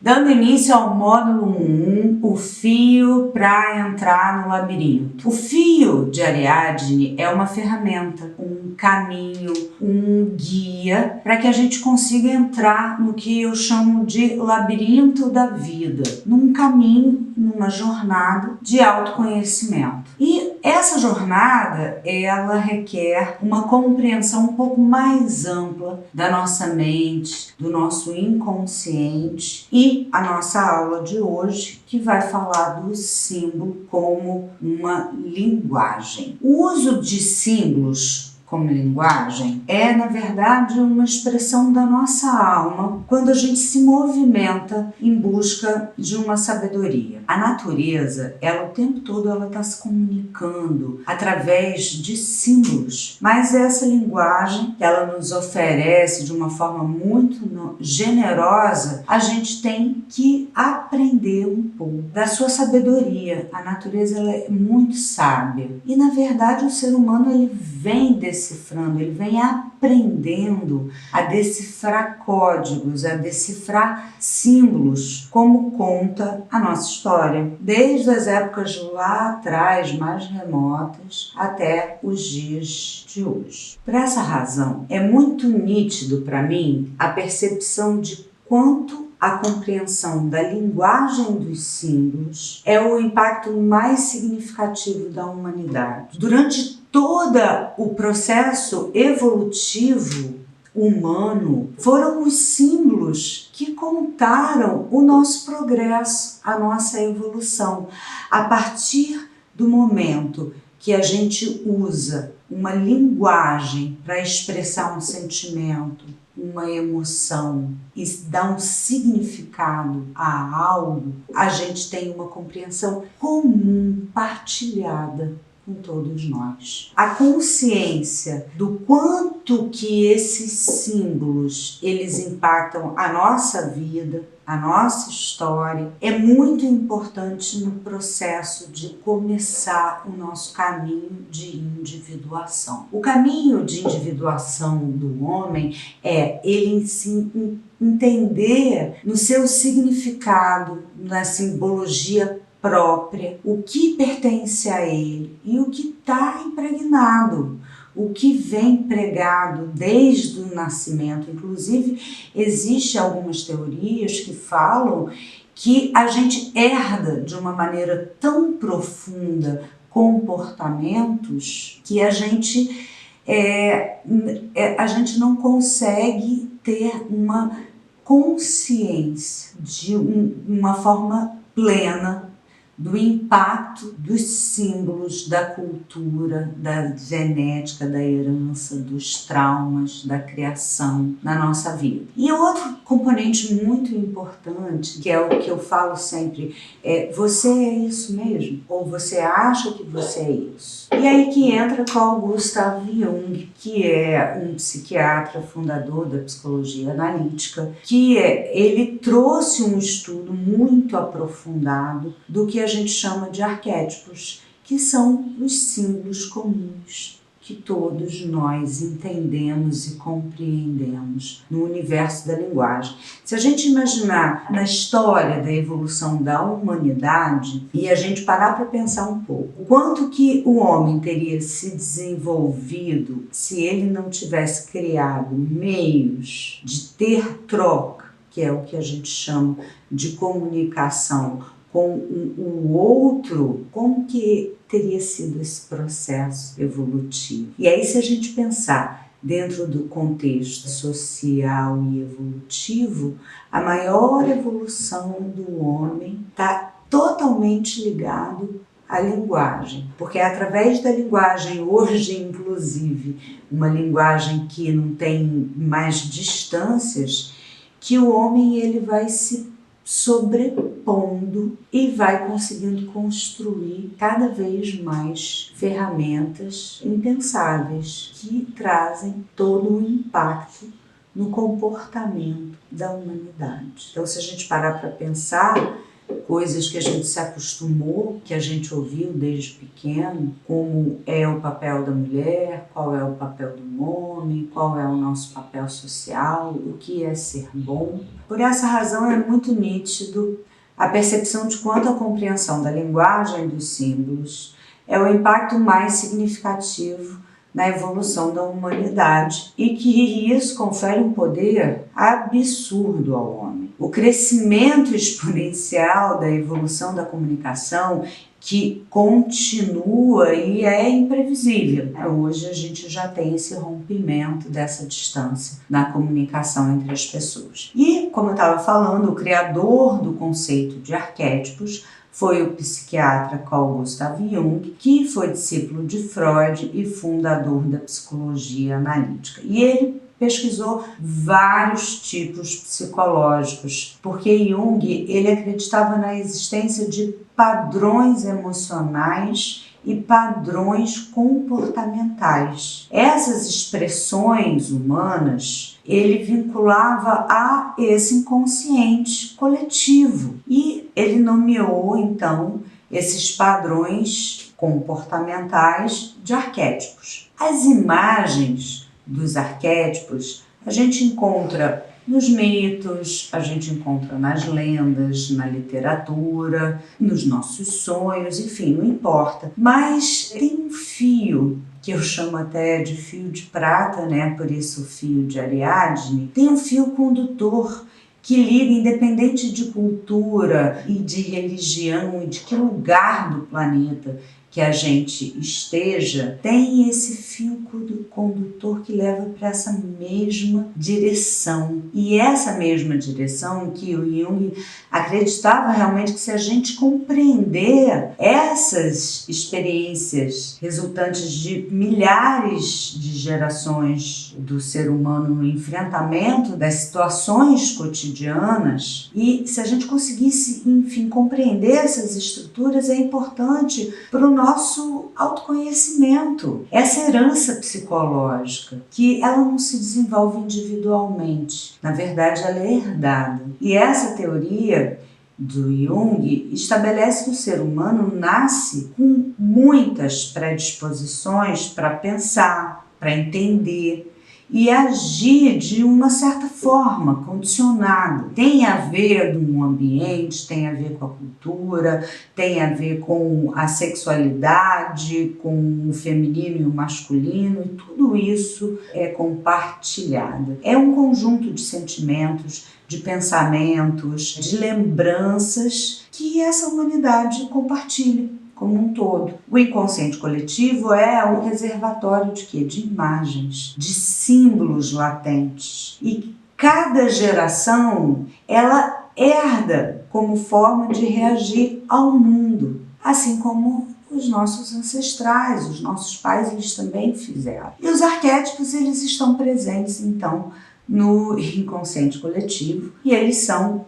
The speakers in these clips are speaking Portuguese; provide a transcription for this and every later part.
Dando início ao módulo 1, o fio para entrar no labirinto. O fio de Ariadne é uma ferramenta, um caminho, um guia para que a gente consiga entrar no que eu chamo de labirinto da vida, num caminho, numa jornada de autoconhecimento. E essa jornada, ela requer uma compreensão um pouco mais ampla da nossa mente, do nosso inconsciente e a nossa aula de hoje, que vai falar do símbolo como uma linguagem. O uso de símbolos como linguagem é, na verdade, uma expressão da nossa alma quando a gente se movimenta em busca de uma sabedoria. A natureza, ela o tempo todo ela está se comunicando através de símbolos, mas essa linguagem que ela nos oferece de uma forma muito generosa, a gente tem que aprender um pouco da sua sabedoria. A natureza ela é muito sábia e, na verdade, o ser humano ele vem decifrando, ele vem aprendendo a decifrar códigos, a decifrar símbolos, como conta a nossa história, desde as épocas lá atrás, mais remotas, até os dias de hoje. Por essa razão, é muito nítido para mim a percepção de quanto a compreensão da linguagem dos símbolos é o impacto mais significativo da humanidade. Durante todo o processo evolutivo humano, foram os símbolos que contaram o nosso progresso, a nossa evolução. A partir do momento que a gente usa uma linguagem para expressar um sentimento, uma emoção e dar um significado a algo, a gente tem uma compreensão comum, partilhada com todos nós. A consciência do quanto que esses símbolos eles impactam a nossa vida, a nossa história, é muito importante no processo de começar o nosso caminho de individuação. O caminho de individuação do homem é ele se entender no seu significado, na simbologia própria, o que pertence a ele e o que está impregnado, o que vem pregado desde o nascimento. Inclusive, existem algumas teorias que falam que a gente herda de uma maneira tão profunda comportamentos que a gente não consegue ter uma consciência de uma forma plena do impacto dos símbolos, da cultura, da genética, da herança, dos traumas, da criação na nossa vida. E outro componente muito importante, que é o que eu falo sempre, é: você é isso mesmo? Ou você acha que você é isso? E aí que entra Carl Gustav Jung, que é um psiquiatra fundador da psicologia analítica, ele trouxe um estudo muito aprofundado do que a gente chama de arquétipos, que são os símbolos comuns que todos nós entendemos e compreendemos no universo da linguagem. Se a gente imaginar na história da evolução da humanidade e a gente parar para pensar um pouco, quanto que o homem teria se desenvolvido se ele não tivesse criado meios de ter troca, que é o que a gente chama de comunicação com o outro, como que teria sido esse processo evolutivo? E aí, se a gente pensar dentro do contexto social e evolutivo, a maior evolução do homem está totalmente ligado à linguagem, porque é através da linguagem, hoje inclusive, uma linguagem que não tem mais distâncias, que o homem ele vai se sobrepondo e vai conseguindo construir cada vez mais ferramentas impensáveis que trazem todo o impacto no comportamento da humanidade. Então, se a gente parar para pensar, coisas que a gente se acostumou, que a gente ouviu desde pequeno, como é o papel da mulher, qual é o papel do homem, qual é o nosso papel social, o que é ser bom. Por essa razão é muito nítido a percepção de quanto a compreensão da linguagem e dos símbolos é o impacto mais significativo na evolução da humanidade e que isso confere um poder absurdo ao homem. O crescimento exponencial da evolução da comunicação que continua e é imprevisível. Hoje a gente já tem esse rompimento dessa distância na comunicação entre as pessoas. E, como eu estava falando, o criador do conceito de arquétipos foi o psiquiatra Carl Gustav Jung, que foi discípulo de Freud e fundador da psicologia analítica. E ele pesquisou vários tipos psicológicos, porque Jung ele acreditava na existência de padrões emocionais e padrões comportamentais. Essas expressões humanas ele vinculava a esse inconsciente coletivo e ele nomeou então esses padrões comportamentais de arquétipos. As imagens dos arquétipos a gente encontra nos mitos, a gente encontra nas lendas, na literatura, nos nossos sonhos, enfim, não importa. Mas tem um fio, que eu chamo até de fio de prata, né? Por isso o fio de Ariadne, tem um fio condutor que liga, independente de cultura e de religião e de que lugar do planeta que a gente esteja, tem esse fio condutor que leva para essa mesma direção. E essa mesma direção que o Jung acreditava realmente que se a gente compreender essas experiências resultantes de milhares de gerações do ser humano no enfrentamento das situações cotidianas, e se a gente conseguisse, enfim, compreender essas estruturas, é importante para o nosso autoconhecimento. Essa herança psicológica, que ela não se desenvolve individualmente, na verdade ela é herdada. E essa teoria do Jung estabelece que o ser humano nasce com muitas predisposições para pensar, para entender e agir de uma certa forma, condicionado. Tem a ver com o ambiente, tem a ver com a cultura, tem a ver com a sexualidade, com o feminino e o masculino, e tudo isso é compartilhado. É um conjunto de sentimentos, de pensamentos, de lembranças que essa humanidade compartilha como um todo. O inconsciente coletivo é um reservatório de quê? De imagens, de símbolos latentes. E cada geração, ela herda como forma de reagir ao mundo, assim como os nossos ancestrais, os nossos pais, eles também fizeram. E os arquétipos, eles estão presentes, então, no inconsciente coletivo, e eles são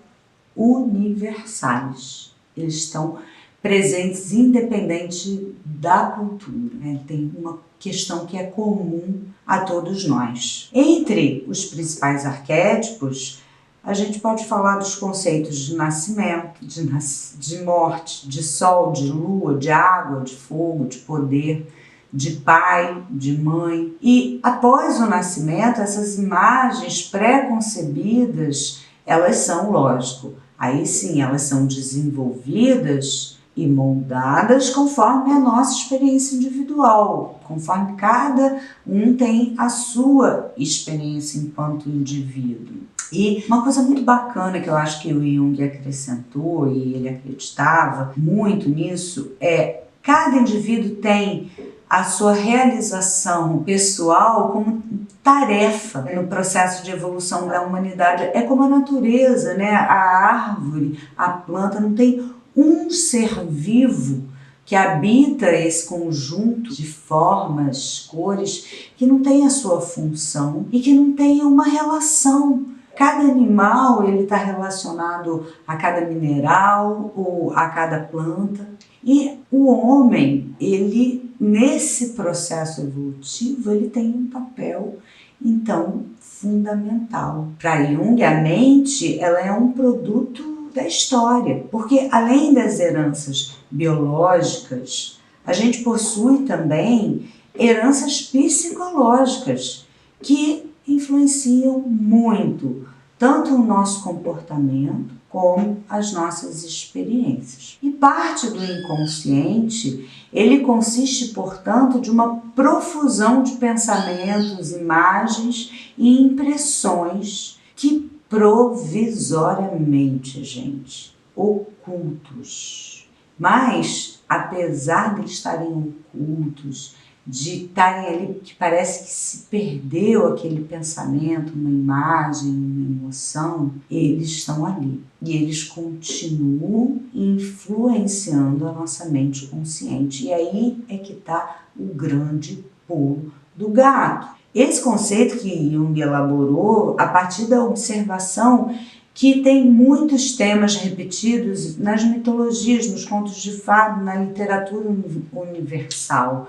universais. Eles estão presentes independente da cultura, né? Tem uma questão que é comum a todos nós. Entre os principais arquétipos, a gente pode falar dos conceitos de nascimento, de morte, de sol, de lua, de água, de fogo, de poder, de pai, de mãe. E após o nascimento, essas imagens pré-concebidas, elas são, lógico, aí sim, elas são desenvolvidas e moldadas conforme a nossa experiência individual, conforme cada um tem a sua experiência enquanto indivíduo. E uma coisa muito bacana que eu acho que o Jung acrescentou, e ele acreditava muito nisso, é cada indivíduo tem a sua realização pessoal como tarefa no processo de evolução da humanidade. É como a natureza, né? A árvore, a planta, não tem um ser vivo que habita esse conjunto de formas, cores, que não tem a sua função e que não tem uma relação. Cada animal ele está relacionado a cada mineral ou a cada planta. E o homem, ele nesse processo evolutivo, ele tem um papel, então, fundamental. Para Jung, a mente ela é um produto da história. Porque além das heranças biológicas, a gente possui também heranças psicológicas que influenciam muito tanto o nosso comportamento como as nossas experiências. E parte do inconsciente, ele consiste, portanto, de uma profusão de pensamentos, imagens e impressões que provisoriamente, gente, ocultos. Mas, apesar de eles estarem ocultos, de estarem ali, que parece que se perdeu aquele pensamento, uma imagem, uma emoção, eles estão ali. E eles continuam influenciando a nossa mente consciente. E aí é que está o grande pulo do gato. Esse conceito que Jung elaborou a partir da observação que tem muitos temas repetidos nas mitologias, nos contos de fada, na literatura universal,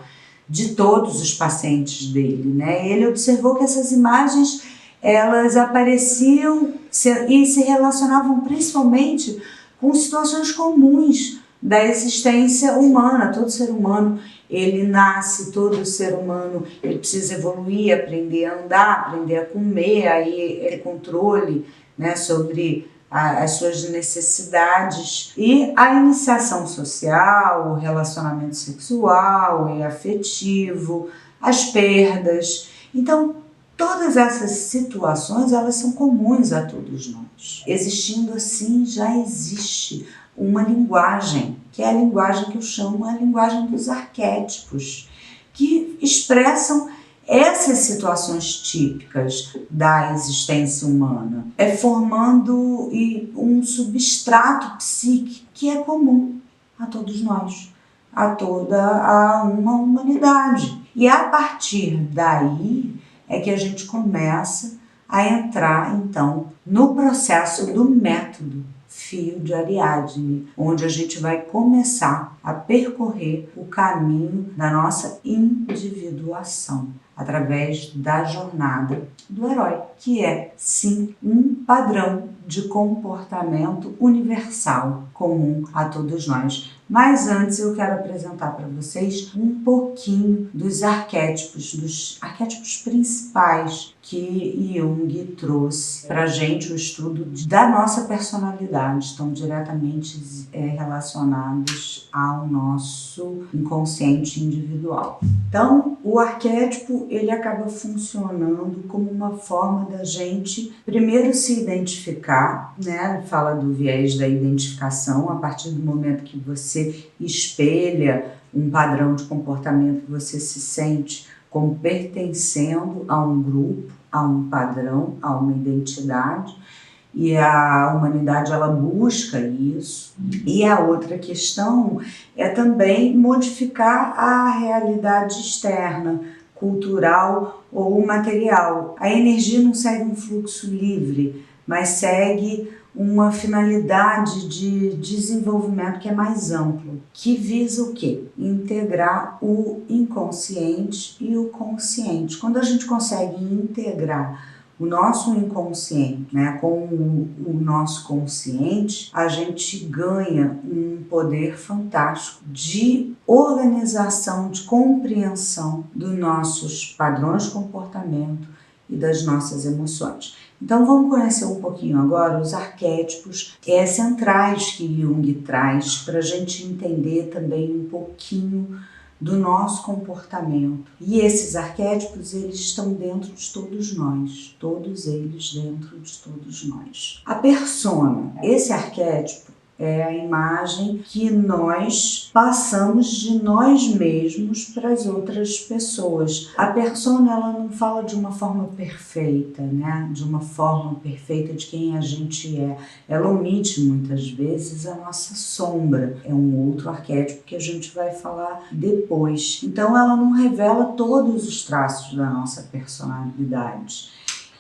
de todos os pacientes dele, né? Ele observou que essas imagens, elas apareciam e se relacionavam principalmente com situações comuns da existência humana. Todo ser humano, ele nasce, todo ser humano, ele precisa evoluir, aprender a andar, aprender a comer, aí é controle, né, sobre as suas necessidades, e a iniciação social, o relacionamento sexual e afetivo, as perdas. Então, todas essas situações, elas são comuns a todos nós. Existindo assim, já existe uma linguagem, que é a linguagem que eu chamo a linguagem dos arquétipos, que expressam essas situações típicas da existência humana, formando um substrato psíquico que é comum a todos nós, a toda uma humanidade. E a partir daí é que a gente começa a entrar, então, no processo do método Fio de Ariadne, onde a gente vai começar a percorrer o caminho da nossa individuação, através da jornada do herói, que é, sim, um padrão de comportamento universal, comum a todos nós. Mas antes eu quero apresentar para vocês um pouquinho dos arquétipos principais que Jung trouxe para a gente, o estudo da nossa personalidade, estão diretamente relacionados ao nosso inconsciente individual. Então, o arquétipo, ele acaba funcionando como uma forma da gente primeiro se identificar, né? Fala do viés da identificação, a partir do momento que você espelha um padrão de comportamento, que você se sente como pertencendo a um grupo, a um padrão, a uma identidade, e a humanidade, ela busca isso. E a outra questão é também modificar a realidade externa, cultural ou material. A energia não segue um fluxo livre, mas segue uma finalidade de desenvolvimento que é mais amplo, que visa o quê? Integrar o inconsciente e o consciente. Quando a gente consegue integrar o nosso inconsciente, né, com o nosso consciente, a gente ganha um poder fantástico de organização, de compreensão dos nossos padrões de comportamento e das nossas emoções. Então vamos conhecer um pouquinho agora os arquétipos centrais que Jung traz para a gente entender também um pouquinho do nosso comportamento. E esses arquétipos, eles estão dentro de todos nós, todos eles dentro de todos nós. A persona, esse arquétipo é a imagem que nós passamos de nós mesmos para as outras pessoas. A persona, ela não fala de uma forma perfeita, né? De uma forma perfeita de quem a gente é. Ela omite muitas vezes a nossa sombra. É um outro arquétipo que a gente vai falar depois. Então ela não revela todos os traços da nossa personalidade.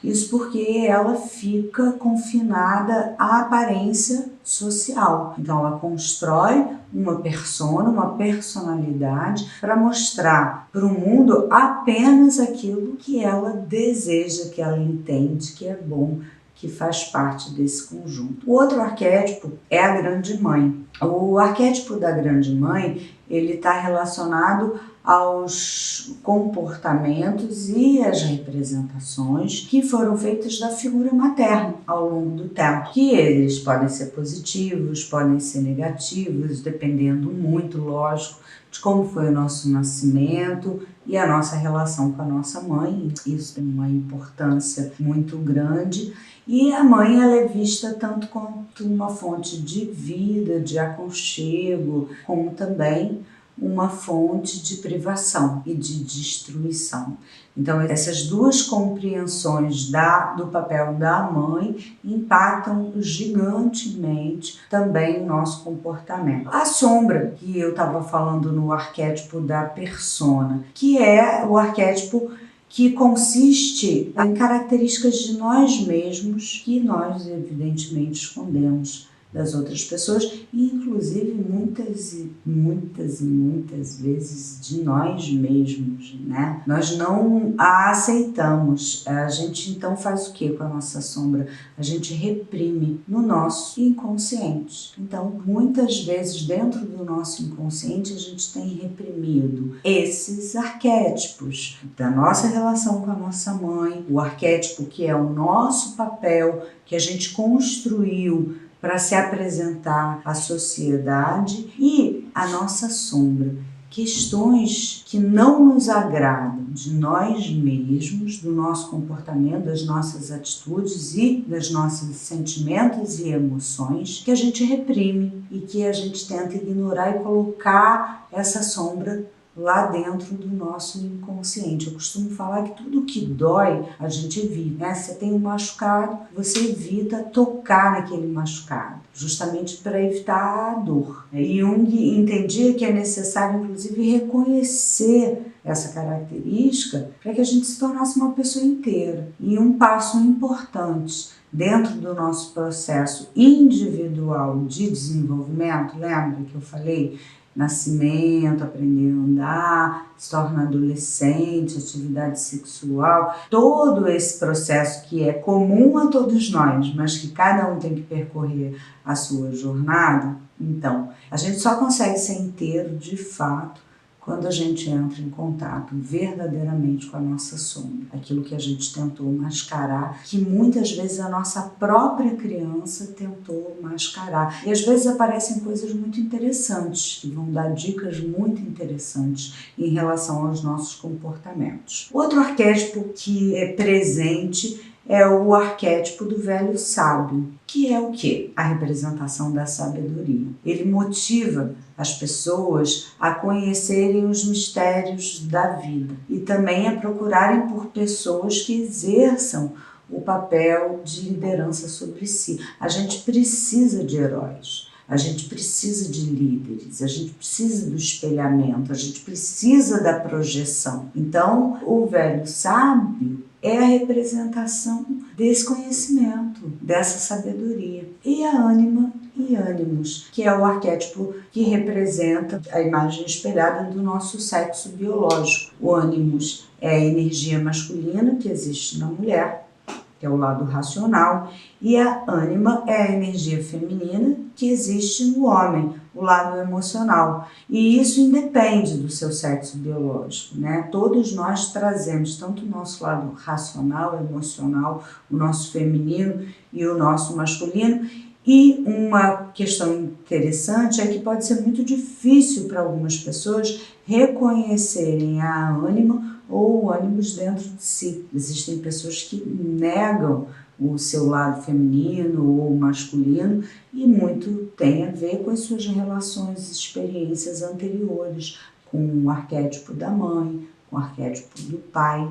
Isso porque ela fica confinada à aparência social. Então ela constrói uma persona, uma personalidade para mostrar para o mundo apenas aquilo que ela deseja, que ela entende que é bom, que faz parte desse conjunto. O outro arquétipo é a grande mãe. O arquétipo da grande mãe, ele está relacionado aos comportamentos e às representações que foram feitas da figura materna ao longo do tempo, que eles podem ser positivos, podem ser negativos, dependendo muito, lógico, de como foi o nosso nascimento e a nossa relação com a nossa mãe. Isso tem uma importância muito grande. E a mãe, ela é vista tanto quanto uma fonte de vida, de aconchego, como também uma fonte de privação e de destruição. Então, essas duas compreensões do papel da mãe impactam gigantemente também o nosso comportamento. A sombra, que eu estava falando no arquétipo da persona, que é o arquétipo que consiste em características de nós mesmos que nós, evidentemente, escondemos das outras pessoas e, inclusive, muitas vezes de nós mesmos, né? Nós não a aceitamos. A gente então faz o que com a nossa sombra? A gente reprime no nosso inconsciente. Então, muitas vezes, dentro do nosso inconsciente, a gente tem reprimido esses arquétipos da nossa relação com a nossa mãe, o arquétipo que é o nosso papel, que a gente construiu para se apresentar à sociedade, e a nossa sombra, questões que não nos agradam de nós mesmos, do nosso comportamento, das nossas atitudes e dos nossos sentimentos e emoções, que a gente reprime e que a gente tenta ignorar e colocar essa sombra lá dentro do nosso inconsciente. Eu costumo falar que tudo que dói, a gente evita, né? Você tem um machucado, você evita tocar naquele machucado, justamente para evitar a dor. E Jung entendia que é necessário, inclusive, reconhecer essa característica para que a gente se tornasse uma pessoa inteira. E um passo importante dentro do nosso processo individual de desenvolvimento, lembra que eu falei? Nascimento, aprender a andar, se torna adolescente, atividade sexual, todo esse processo que é comum a todos nós, mas que cada um tem que percorrer a sua jornada. Então, a gente só consegue ser inteiro de fato quando a gente entra em contato verdadeiramente com a nossa sombra, aquilo que a gente tentou mascarar, que muitas vezes a nossa própria criança tentou mascarar. E às vezes aparecem coisas muito interessantes, que vão dar dicas muito interessantes em relação aos nossos comportamentos. Outro arquétipo que é presente é o arquétipo do velho sábio, que é o quê? A representação da sabedoria. Ele motiva as pessoas a conhecerem os mistérios da vida e também a procurarem por pessoas que exerçam o papel de liderança sobre si. A gente precisa de heróis. A gente precisa de líderes, a gente precisa do espelhamento, a gente precisa da projeção. Então, o velho sábio é a representação desse conhecimento, dessa sabedoria. E a ânima e ânimos, que é o arquétipo que representa a imagem espelhada do nosso sexo biológico. O ânimos é a energia masculina que existe na mulher, que é o lado racional, e a ânima é a energia feminina que existe no homem, o lado emocional. E isso independe do seu sexo biológico, né? Todos nós trazemos tanto o nosso lado racional, emocional, o nosso feminino e o nosso masculino. E uma questão interessante é que pode ser muito difícil para algumas pessoas reconhecerem a ânima ou o ânimos dentro de si. Existem pessoas que negam o seu lado feminino ou masculino e muito tem a ver com as suas relações, experiências anteriores, com o arquétipo da mãe, com o arquétipo do pai,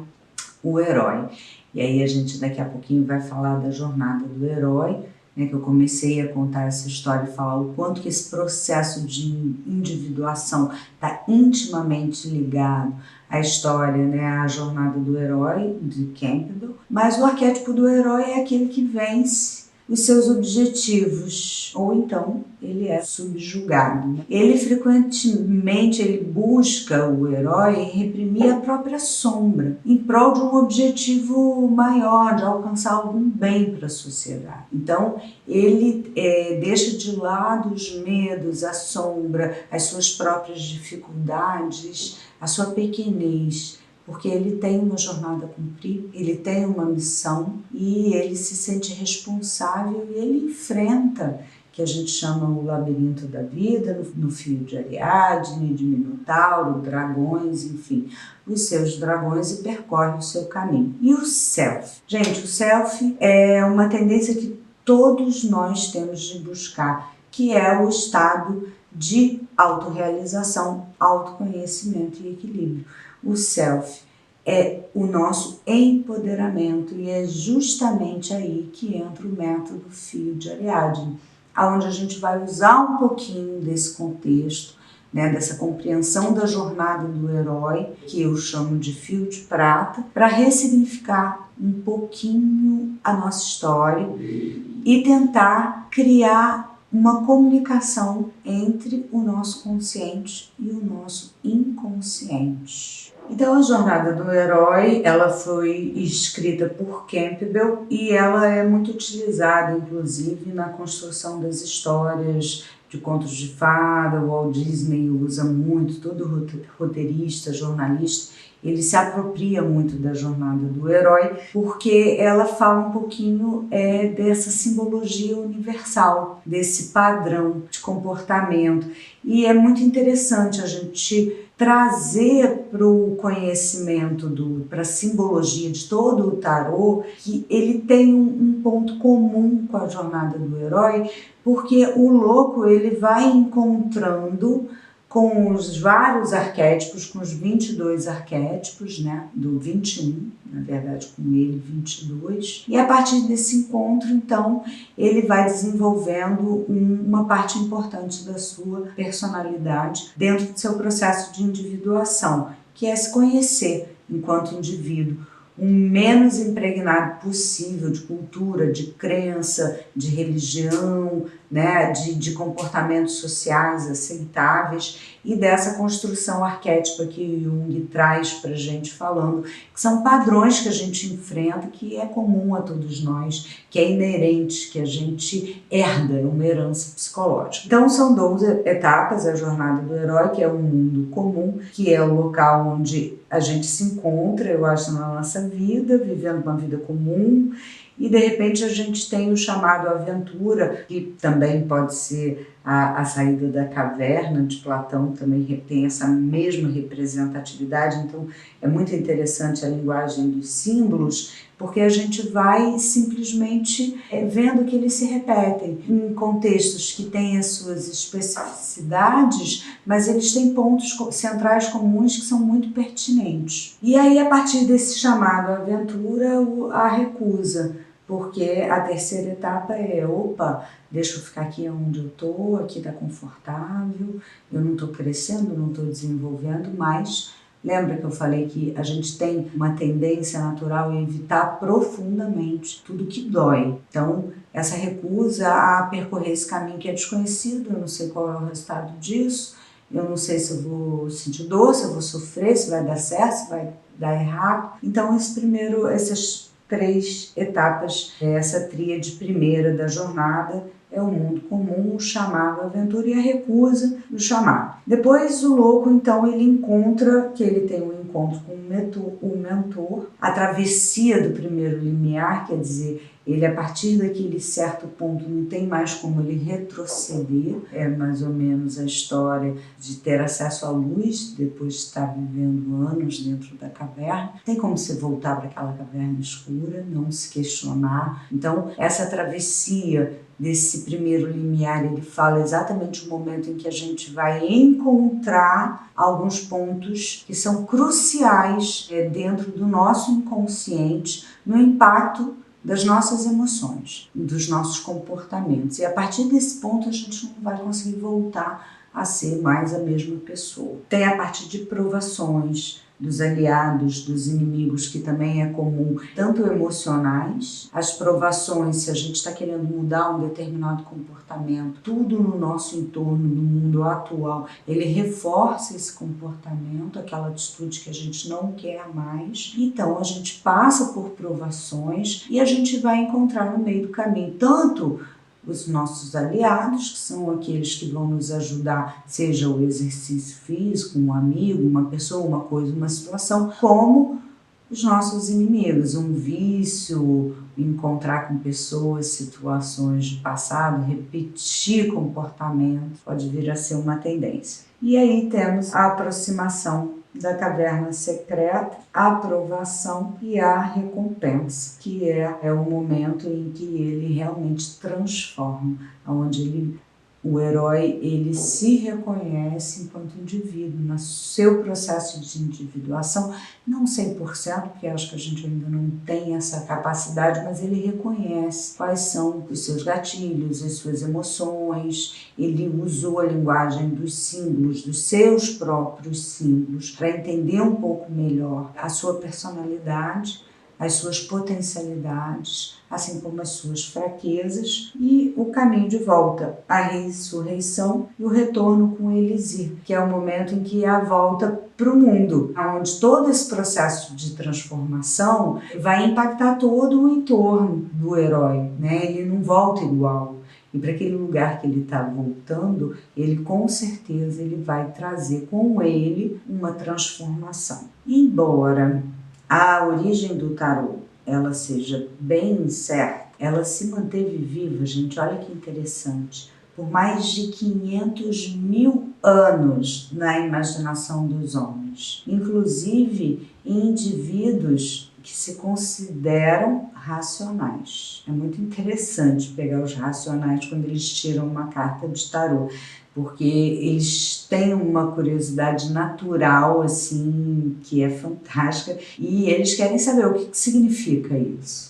o herói. E aí a gente daqui a pouquinho vai falar da jornada do herói, né, que eu comecei a contar essa história e falar o quanto que esse processo de individuação está intimamente ligado à história, né, à jornada do herói de Campbell. Mas o arquétipo do herói é aquele que vence os seus objetivos, ou então ele é subjugado. Ele frequentemente busca, o herói, reprimir a própria sombra em prol de um objetivo maior, de alcançar algum bem para a sociedade. Então ele deixa de lado os medos, a sombra, as suas próprias dificuldades, a sua pequenez, porque ele tem uma jornada a cumprir, ele tem uma missão e ele se sente responsável e ele enfrenta, que a gente chama o labirinto da vida, no fio de Ariadne, de Minotauro, dragões, enfim, os seus dragões, e percorre o seu caminho. E o self? Gente, o self é uma tendência que todos nós temos de buscar, que é o estado de autorrealização, autoconhecimento e equilíbrio. O self é o nosso empoderamento e é justamente aí que entra o método Fio de Ariadne, onde a gente vai usar um pouquinho desse contexto, né, dessa compreensão da jornada do herói, que eu chamo de fio de prata, para ressignificar um pouquinho a nossa história e tentar criar uma comunicação entre o nosso consciente e o nosso inconsciente. Então a jornada do herói, ela foi escrita por Campbell e ela é muito utilizada, inclusive, na construção das histórias de contos de fada. O Walt Disney usa muito, todo roteirista, jornalista, ele se apropria muito da jornada do herói, porque ela fala um pouquinho dessa simbologia universal, desse padrão de comportamento. E é muito interessante a gente trazer para o conhecimento, para a simbologia de todo o tarô, que ele tem um ponto comum com a jornada do herói, porque o louco ele vai encontrando com os vários arquétipos, com os 22 arquétipos, né, do 21, na verdade com ele 22, e a partir desse encontro, então, ele vai desenvolvendo uma parte importante da sua personalidade dentro do seu processo de individuação, que é se conhecer enquanto indivíduo, o menos impregnado possível de cultura, de crença, de religião, né, de comportamentos sociais aceitáveis e dessa construção arquétipa que Jung traz para a gente falando, que são padrões que a gente enfrenta, que é comum a todos nós, que é inerente, que a gente herda, é uma herança psicológica. Então são 12 etapas, a jornada do herói, que é um mundo comum, que é o local onde a gente se encontra, eu acho, na nossa vida, vivendo uma vida comum, e de repente a gente tem o chamado aventura, que também pode ser a saída da caverna de Platão, também tem essa mesma representatividade. Então é muito interessante a linguagem dos símbolos, porque a gente vai simplesmente vendo que eles se repetem em contextos que têm as suas especificidades, mas eles têm pontos centrais comuns que são muito pertinentes. E aí, a partir desse chamado aventura, a recusa, porque a terceira etapa é, opa, deixa eu ficar aqui onde eu estou, aqui está confortável, eu não estou crescendo, não estou desenvolvendo mais. Lembra que eu falei que a gente tem uma tendência natural a evitar profundamente tudo que dói. Então, essa recusa a percorrer esse caminho que é desconhecido, eu não sei qual é o resultado disso, eu não sei se eu vou sentir dor, se eu vou sofrer, se vai dar certo, se vai dar errado. Então, essas 3 etapas, essa tríade primeira da jornada, é o mundo comum, o chamado, a aventura e a recusa do chamado. Depois o louco, então, ele encontra, que ele tem um encontro com o mentor, a travessia do primeiro limiar, quer dizer, ele a partir daquele certo ponto não tem mais como ele retroceder, é mais ou menos a história de ter acesso à luz, depois de estar vivendo anos dentro da caverna, tem como você voltar para aquela caverna escura, não se questionar. Então essa travessia desse primeiro limiar, ele fala exatamente o momento em que a gente vai encontrar alguns pontos que são cruciais dentro do nosso inconsciente, no impacto das nossas emoções, dos nossos comportamentos. E a partir desse ponto a gente não vai conseguir voltar a ser mais a mesma pessoa. Tem a parte de provações, dos aliados, dos inimigos, que também é comum, tanto emocionais, as provações, se a gente está querendo mudar um determinado comportamento, tudo no nosso entorno, no mundo atual, ele reforça esse comportamento, aquela atitude que a gente não quer mais. Então a gente passa por provações e a gente vai encontrar no meio do caminho tanto os nossos aliados, que são aqueles que vão nos ajudar, seja o exercício físico, um amigo, uma pessoa, uma coisa, uma situação, como os nossos inimigos, um vício, encontrar com pessoas, situações de passado, repetir comportamento, pode vir a ser uma tendência. E aí temos a aproximação da caverna secreta, a aprovação e a recompensa, que é o momento em que ele realmente transforma, onde o herói ele se reconhece enquanto indivíduo, no seu processo de individuação, não 100%, porque acho que a gente ainda não tem essa capacidade, mas ele reconhece quais são os seus gatilhos, as suas emoções, ele usou a linguagem dos símbolos, dos seus próprios símbolos, para entender um pouco melhor a sua personalidade, as suas potencialidades, assim como as suas fraquezas, e o caminho de volta, a ressurreição e o retorno com Elísir, que é o momento em que é a volta para o mundo, onde todo esse processo de transformação vai impactar todo o entorno do herói, né? Ele não volta igual. E para aquele lugar que ele está voltando, ele com certeza ele vai trazer com ele uma transformação. Embora a origem do tarô ela seja bem incerta, ela se manteve viva, gente, olha que interessante, por mais de 500 mil anos na imaginação dos homens, inclusive em indivíduos que se consideram racionais. É muito interessante pegar os racionais quando eles tiram uma carta de tarô, porque eles têm uma curiosidade natural, assim, que é fantástica, e eles querem saber o que significa isso.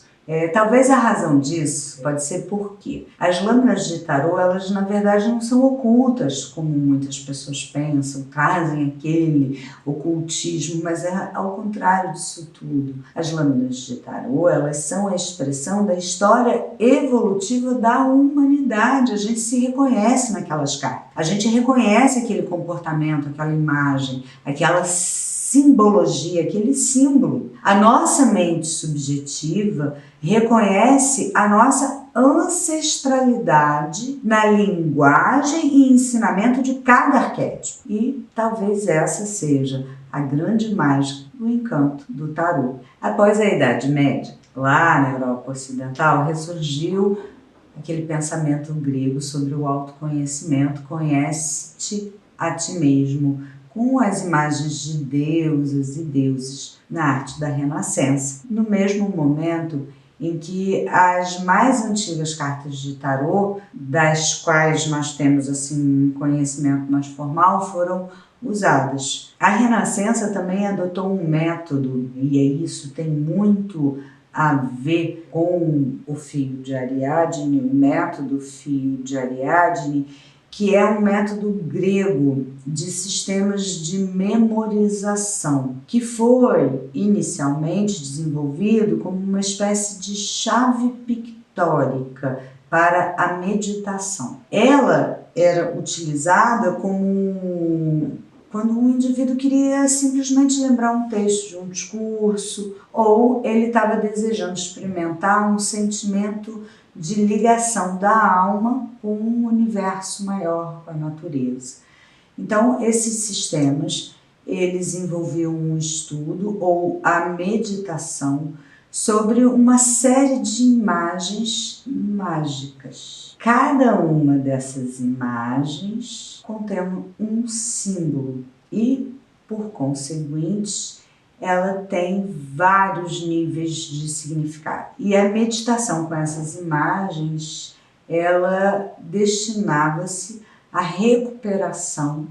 Talvez a razão disso pode ser porque as lâminas de tarô, elas na verdade não são ocultas, como muitas pessoas pensam, trazem aquele ocultismo, mas é ao contrário disso tudo. As lâminas de tarô, elas são a expressão da história evolutiva da humanidade. A gente se reconhece naquelas cartas, a gente reconhece aquele comportamento, aquela imagem, aquela simbologia, aquele símbolo. A nossa mente subjetiva reconhece a nossa ancestralidade na linguagem e ensinamento de cada arquétipo. E talvez essa seja a grande mágica do encanto do tarô. Após a Idade Média, lá na Europa Ocidental, ressurgiu aquele pensamento grego sobre o autoconhecimento, conhece-te a ti mesmo, com as imagens de deusas e deuses na arte da Renascença. No mesmo momento em que as mais antigas cartas de tarô, das quais nós temos assim um conhecimento mais formal, foram usadas. A Renascença também adotou um método, e isso tem muito a ver com o fio de Ariadne, o método fio de Ariadne, que é um método grego de sistemas de memorização, que foi inicialmente desenvolvido como uma espécie de chave pictórica para a meditação. Ela era utilizada como quando um indivíduo queria simplesmente lembrar um texto de um discurso, ou ele estava desejando experimentar um sentimento de ligação da alma com um universo maior, com a natureza. Então, esses sistemas, eles envolviam um estudo ou a meditação sobre uma série de imagens mágicas. Cada uma dessas imagens contém um símbolo e, por conseguinte, ela tem vários níveis de significado. E a meditação com essas imagens, ela destinava-se à recuperação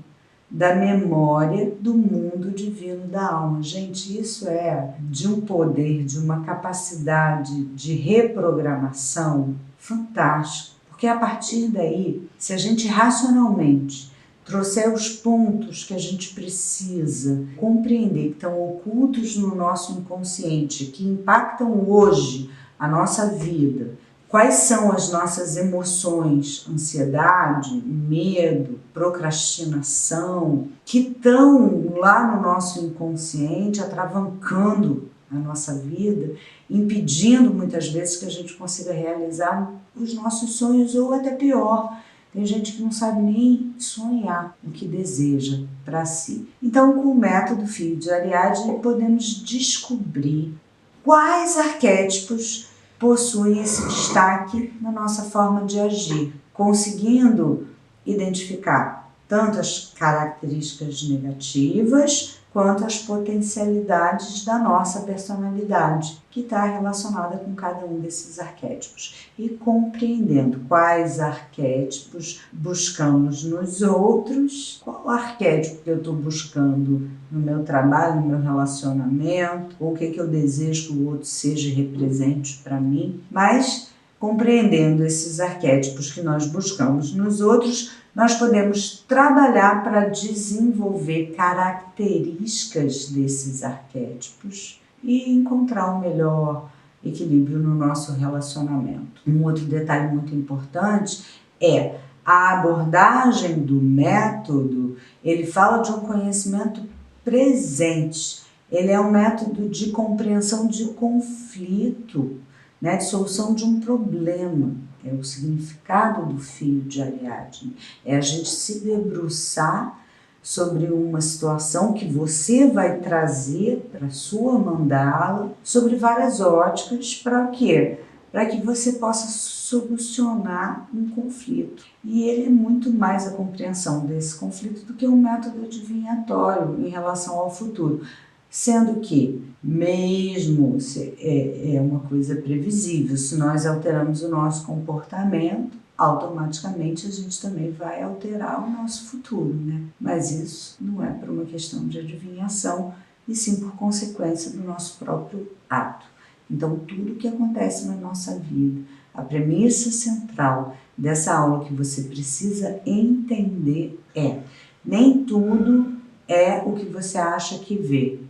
da memória do mundo divino da alma. Gente, isso é de um poder, de uma capacidade de reprogramação fantástico, porque a partir daí, se a gente racionalmente trouxer os pontos que a gente precisa compreender, que estão ocultos no nosso inconsciente, que impactam hoje a nossa vida, quais são as nossas emoções, ansiedade, medo, procrastinação, que estão lá no nosso inconsciente, atravancando a nossa vida, impedindo muitas vezes que a gente consiga realizar os nossos sonhos, ou até pior, tem gente que não sabe nem sonhar o que deseja para si. Então, com o método Fio de Ariadne, podemos descobrir quais arquétipos possuem esse destaque na nossa forma de agir, conseguindo identificar tanto as características negativas quanto as potencialidades da nossa personalidade, que está relacionada com cada um desses arquétipos. E compreendendo quais arquétipos buscamos nos outros, qual arquétipo que eu estou buscando no meu trabalho, no meu relacionamento, ou o que eu desejo que o outro seja e represente para mim, mas compreendendo esses arquétipos que nós buscamos nos outros, nós podemos trabalhar para desenvolver características desses arquétipos e encontrar um melhor equilíbrio no nosso relacionamento. Um outro detalhe muito importante é a abordagem do método. Ele fala de um conhecimento presente. Ele é um método de compreensão de conflito, de solução de um problema. É o significado do Fio de Ariadne. É a gente se debruçar sobre uma situação que você vai trazer para a sua mandala, sobre várias óticas, para o quê? Para que você possa solucionar um conflito. E ele é muito mais a compreensão desse conflito do que um método adivinhatório em relação ao futuro. Sendo que, mesmo é uma coisa previsível, se nós alteramos o nosso comportamento, automaticamente a gente também vai alterar o nosso futuro, Mas isso não é por uma questão de adivinhação, e sim por consequência do nosso próprio ato. Então, tudo que acontece na nossa vida, a premissa central dessa aula que você precisa entender é: nem tudo é o que você acha que vê.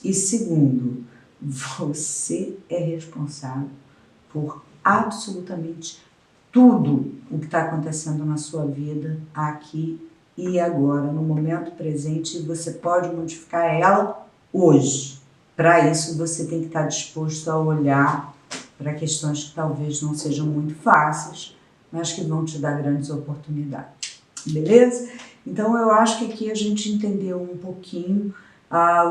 E segundo, você é responsável por absolutamente tudo o que está acontecendo na sua vida aqui e agora, no momento presente, e você pode modificar ela hoje. Para isso, você tem que estar disposto a olhar para questões que talvez não sejam muito fáceis, mas que vão te dar grandes oportunidades. Beleza? Então, eu acho que aqui a gente entendeu um pouquinho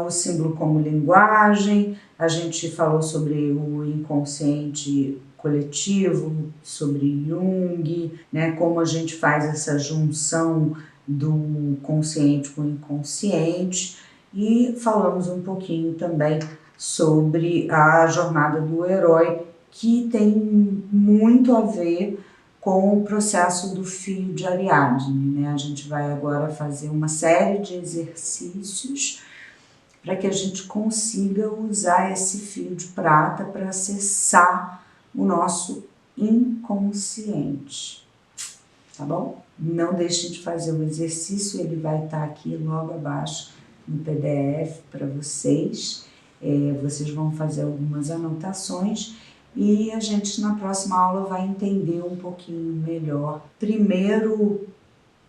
o símbolo como linguagem, a gente falou sobre o inconsciente coletivo, sobre Jung, como a gente faz essa junção do consciente com o inconsciente, e falamos um pouquinho também sobre a jornada do herói, que tem muito a ver com o processo do Fio de Ariadne. A gente vai agora fazer uma série de exercícios para que a gente consiga usar esse fio de prata para acessar o nosso inconsciente, tá bom? Não deixe de fazer o exercício, ele vai estar aqui logo abaixo no PDF para vocês. Vocês vão fazer algumas anotações e a gente na próxima aula vai entender um pouquinho melhor. Primeiro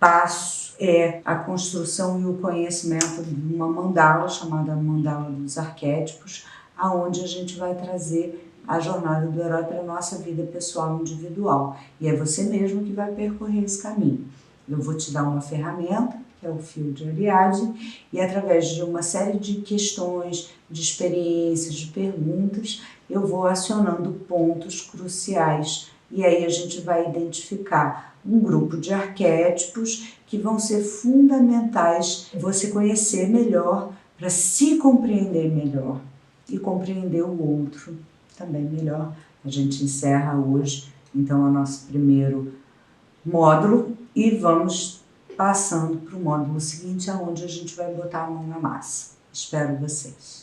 passo é a construção e o conhecimento de uma mandala chamada Mandala dos Arquétipos, aonde a gente vai trazer a jornada do herói para a nossa vida pessoal individual. E é você mesmo que vai percorrer esse caminho. Eu vou te dar uma ferramenta, que é o Fio de Ariadne, e através de uma série de questões, de experiências, de perguntas, eu vou acionando pontos cruciais. E aí a gente vai identificar um grupo de arquétipos que vão ser fundamentais você conhecer melhor, para se compreender melhor e compreender o outro também melhor. A gente encerra hoje, então, o nosso primeiro módulo e vamos passando para o módulo seguinte, onde a gente vai botar a mão na massa. Espero vocês!